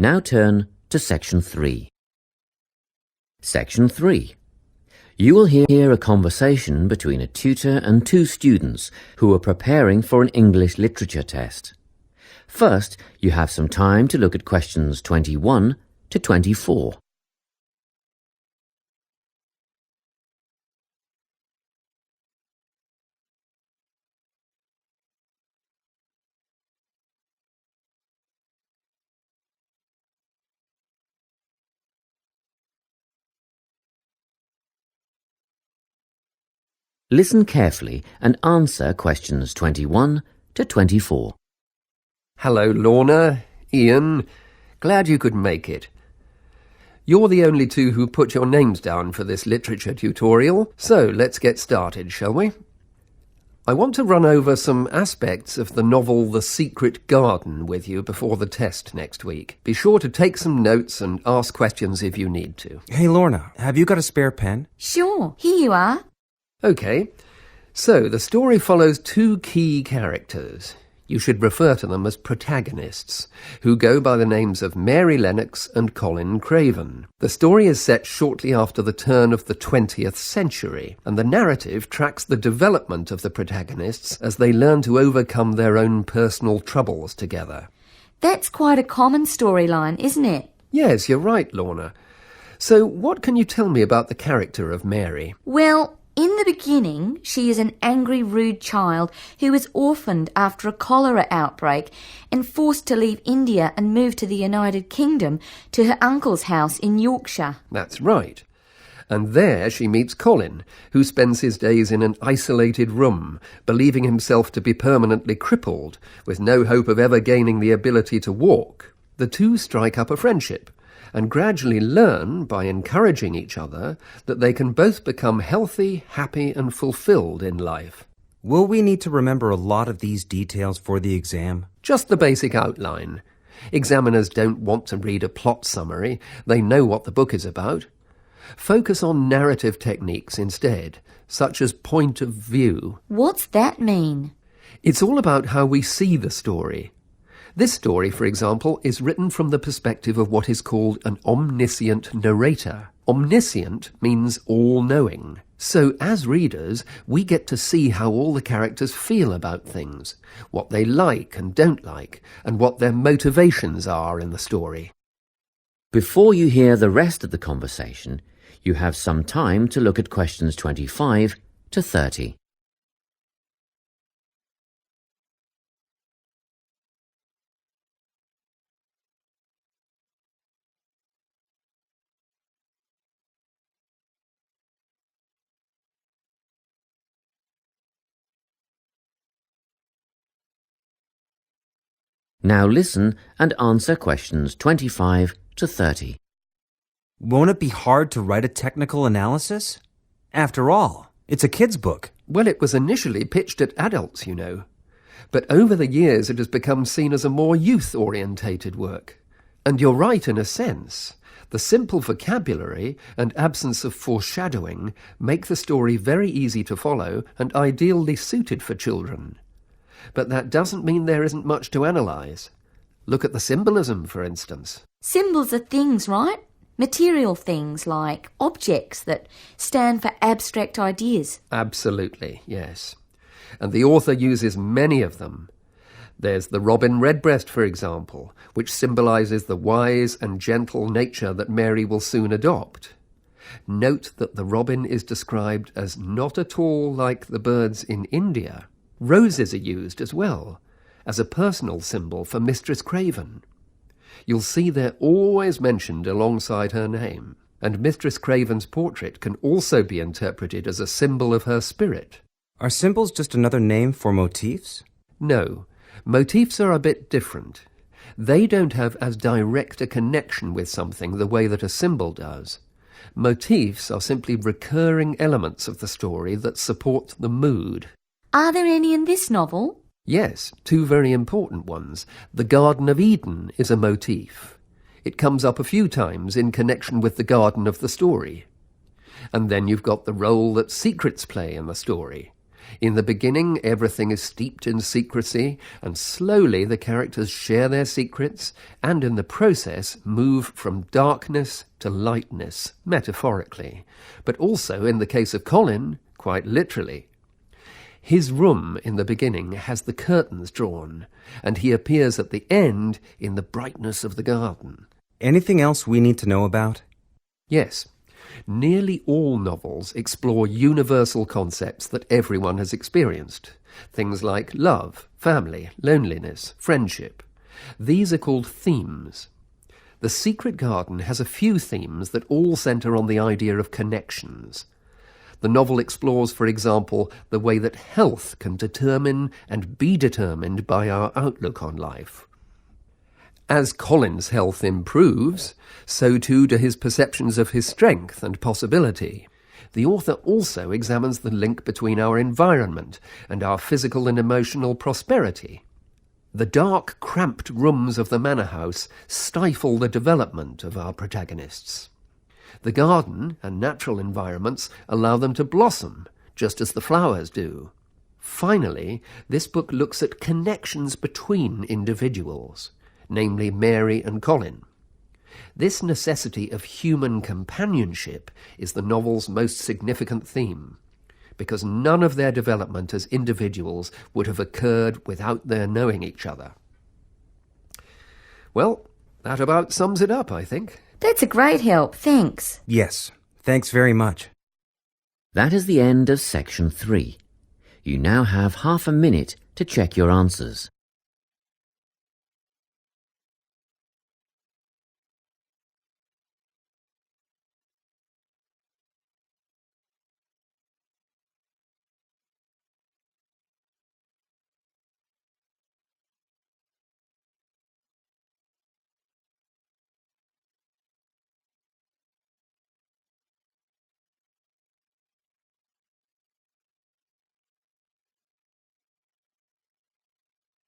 Now turn to Section 3. Section 3. You will hear a conversation between a tutor and two students who are preparing for an English literature test. First, you have some time to look at questions 21 to 24. Listen carefully and answer questions 21 to 24. Hello, Lorna, Ian. Glad you could make it. You're the only two who put your names down for this literature tutorial, so let's get started, shall we? I want to run over some aspects of the novel The Secret Garden with you before the test next week. Be sure to take some notes and ask questions if you need to. Hey, Lorna, have you got a spare pen? Sure, here you are. OK, so the story follows two key characters. You should refer to them as protagonists, who go by the names of Mary Lennox and Colin Craven. The story is set shortly after the turn of the 20th century, and the narrative tracks the development of the protagonists as they learn to overcome their own personal troubles together. That's quite a common storyline, isn't it? Yes, you're right, Lorna. So what can you tell me about the character of Mary? Well, in the beginning, she is an angry, rude child who is orphaned after a cholera outbreak and forced to leave India and move to the United Kingdom to her uncle's house in Yorkshire. That's right. And there she meets Colin, who spends his days in an isolated room, believing himself to be permanently crippled, with no hope of ever gaining the ability to walk. The two strike up a friendship, and gradually learn, by encouraging each other, that they can both become healthy, happy and fulfilled in life. Will we need to remember a lot of these details for the exam? Just the basic outline. Examiners don't want to read a plot summary. They know what the book is about. Focus on narrative techniques instead, such as point of view. What's that mean? It's all about how we see the story. This story, for example, is written from the perspective of what is called an omniscient narrator. Omniscient means all-knowing. So, as readers, we get to see how all the characters feel about things, what they like and don't like, and what their motivations are in the story. Before you hear the rest of the conversation, you have some time to look at questions 25 to 30. Now listen and answer questions 25 to 30. Won't it be hard to write a technical analysis? After all, it's a kid's book. Well, it was initially pitched at adults, you know. But over the years it has become seen as a more youth-orientated work. And you're right in a sense. The simple vocabulary and absence of foreshadowing make the story very easy to follow and ideally suited for children. But that doesn't mean there isn't much to analyse. Look at the symbolism, for instance. Symbols are things, right? Material things like objects that stand for abstract ideas. Absolutely, yes. And the author uses many of them. There's the robin redbreast, for example, which symbolises the wise and gentle nature that Mary will soon adopt. Note that the robin is described as not at all like the birds in India. Roses are used as well, as a personal symbol for Mistress Craven. You'll see they're always mentioned alongside her name, and Mistress Craven's portrait can also be interpreted as a symbol of her spirit. Are symbols just another name for motifs? No, motifs are a bit different. They don't have as direct a connection with something the way that a symbol does. Motifs are simply recurring elements of the story that support the mood. Are there any in this novel? Yes, two very important ones. The Garden of Eden is a motif. It comes up a few times in connection with the garden of the story. And then you've got the role that secrets play in the story. In the beginning, everything is steeped in secrecy, and slowly the characters share their secrets, and in the process move from darkness to lightness, metaphorically, but also, in the case of Colin, quite literally. His room in the beginning has the curtains drawn, and he appears at the end in the brightness of the garden. Anything else we need to know about? Yes. Nearly all novels explore universal concepts that everyone has experienced. Things like love, family, loneliness, friendship. These are called themes. The Secret Garden has a few themes that all centre on the idea of connections. The novel explores, for example, the way that health can determine and be determined by our outlook on life. As Colin's health improves, so too do his perceptions of his strength and possibility. The author also examines the link between our environment and our physical and emotional prosperity. The dark, cramped rooms of the manor house stifle the development of our protagonists. The garden and natural environments allow them to blossom, just as the flowers do. Finally, this book looks at connections between individuals, namely Mary and Colin. This necessity of human companionship is the novel's most significant theme, because none of their development as individuals would have occurred without their knowing each other. Well, that about sums it up, I think. That's a great help, thanks. Yes, thanks very much. That is the end of section 3. You now have half a minute to check your answers.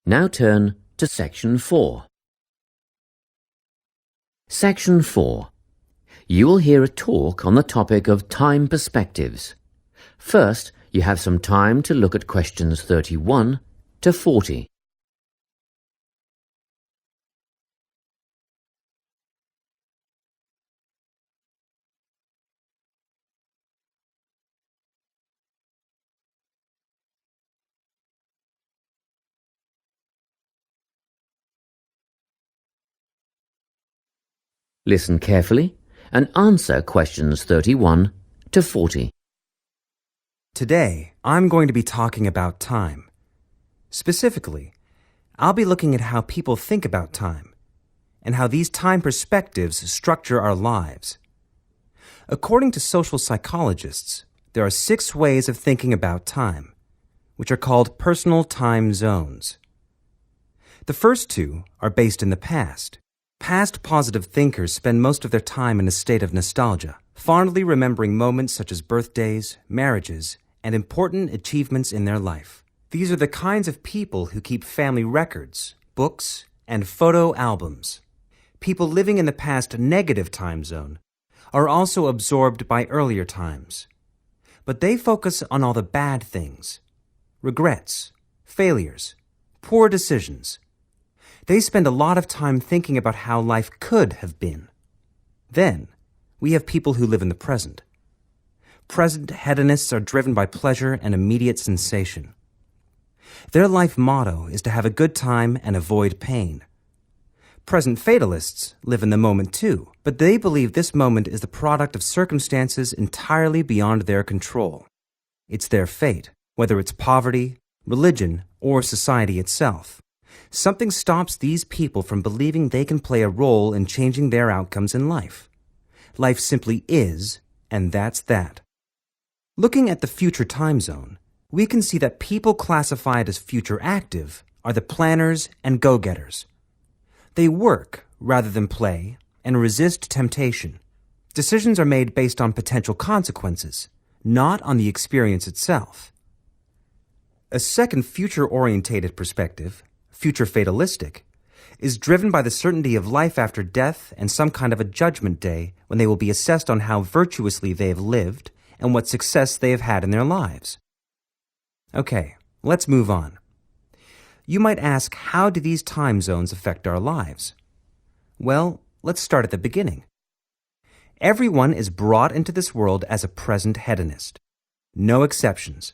Now turn to section 4. Section 4. You will hear a talk on the topic of time perspectives. First, you have some time to look at questions 31 to 40. Listen carefully and answer questions 31 to 40. Today, I'm going to be talking about time. Specifically, I'll be looking at how people think about time and how these time perspectives structure our lives. According to social psychologists, there are 6 ways of thinking about time, which are called personal time zones. The first 2 are based in the past. Past positive thinkers spend most of their time in a state of nostalgia, fondly remembering moments such as birthdays, marriages, and important achievements in their life. These are the kinds of people who keep family records, books, and photo albums. People living in the past negative time zone are also absorbed by earlier times, but they focus on all the bad things, regrets, failures, poor decisions. They spend a lot of time thinking about how life could have been. Then, we have people who live in the present. Present hedonists are driven by pleasure and immediate sensation. Their life motto is to have a good time and avoid pain. Present fatalists live in the moment too, but they believe this moment is the product of circumstances entirely beyond their control. It's their fate, whether it's poverty, religion, or society itself. Something stops these people from believing they can play a role in changing their outcomes in life. Life simply is, and that's that. Looking at the future time zone, we can see that people classified as future active are the planners and go-getters. They work rather than play and resist temptation. Decisions are made based on potential consequences, not on the experience itself. A second future-orientated perspective, future fatalistic, is driven by the certainty of life after death and some kind of a judgment day when they will be assessed on how virtuously they have lived and what success they have had in their lives. Okay, let's move on. You might ask, how do these time zones affect our lives? Well, let's start at the beginning. Everyone is brought into this world as a present hedonist. No exceptions.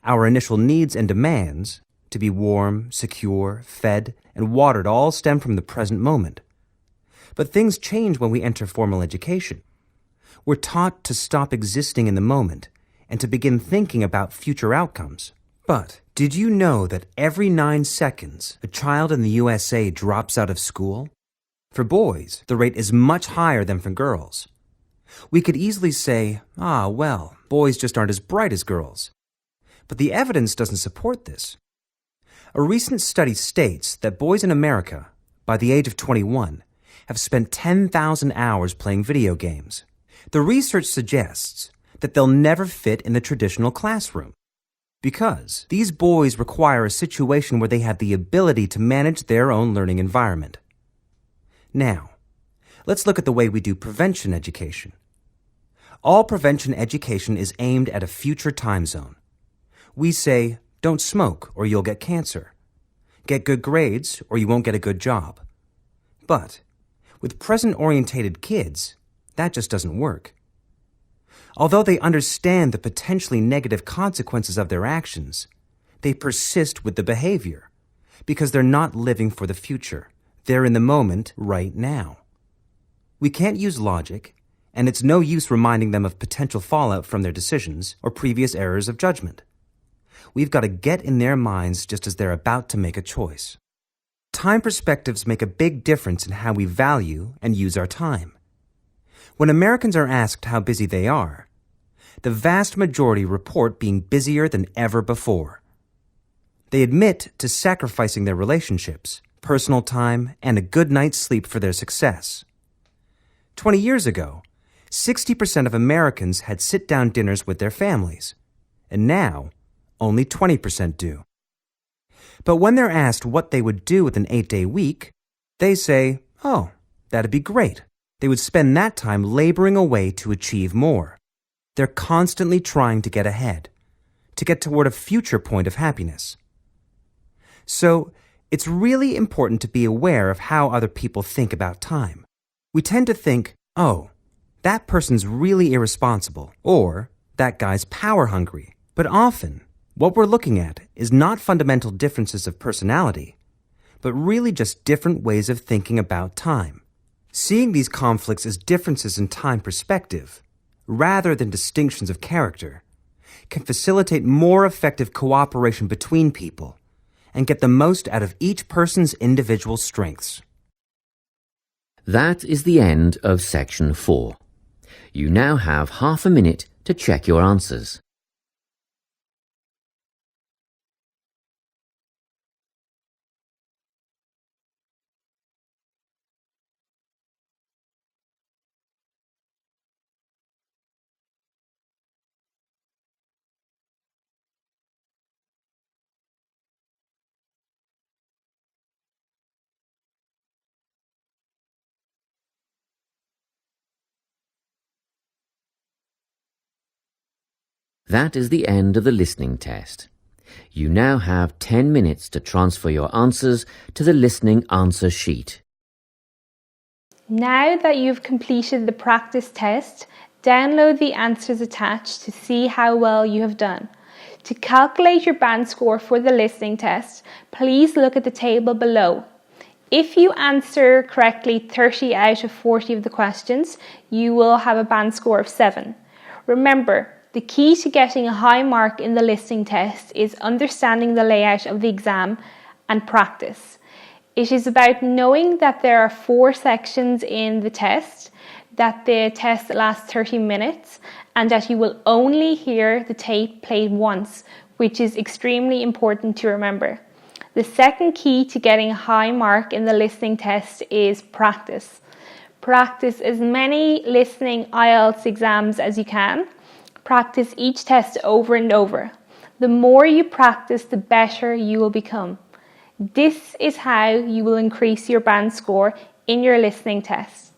Our initial needs and demands, to be warm, secure, fed, and watered, all stem from the present moment. But things change when we enter formal education. We're taught to stop existing in the moment and to begin thinking about future outcomes. But did you know that every 9 seconds, a child in the USA drops out of school? For boys, the rate is much higher than for girls. We could easily say, well, boys just aren't as bright as girls. But the evidence doesn't support this. A recent study states that boys in America, by the age of 21, have spent 10,000 hours playing video games. The research suggests that they'll never fit in the traditional classroom because these boys require a situation where they have the ability to manage their own learning environment. Now, let's look at the way we do prevention education. All prevention education is aimed at a future time zone. We say, don't smoke or you'll get cancer. Get good grades or you won't get a good job. But with present-orientated kids, that just doesn't work. Although they understand the potentially negative consequences of their actions, they persist with the behavior because they're not living for the future. They're in the moment right now. We can't use logic, and it's no use reminding them of potential fallout from their decisions or previous errors of judgment. We've got to get in their minds just as they're about to make a choice. Time perspectives make a big difference in how we value and use our time. When Americans are asked how busy they are, the vast majority report being busier than ever before. They admit to sacrificing their relationships, personal time, and a good night's sleep for their success. 20 years ago, 60% of Americans had sit-down dinners with their families, and now only 20% do. But when they're asked what they would do with an 8-day week, they say, that'd be great. They would spend that time laboring away to achieve more. They're constantly trying to get ahead, to get toward a future point of happiness. So, it's really important to be aware of how other people think about time. We tend to think, that person's really irresponsible, or that guy's power hungry. But often, what we're looking at is not fundamental differences of personality, but really just different ways of thinking about time. Seeing these conflicts as differences in time perspective, rather than distinctions of character, can facilitate more effective cooperation between people and get the most out of each person's individual strengths. That is the end of section 4. You now have half a minute to check your answers. That is the end of the listening test. You now have 10 minutes to transfer your answers to the listening answer sheet. Now that you've completed the practice test, download the answers attached to see how well you have done. To calculate your band score for the listening test, please look at the table below. If you answer correctly 30 out of 40 of the questions, you will have a band score of 7. Remember, the key to getting a high mark in the listening test is understanding the layout of the exam and practice. It is about knowing that there are 4 sections in the test, that the test lasts 30 minutes, and that you will only hear the tape played once, which is extremely important to remember. The second key to getting a high mark in the listening test is practice. Practice as many listening Ielts exams as you can. Practice each test over and over. The more you practice, the better you will become. This is how you will increase your band score in your listening test.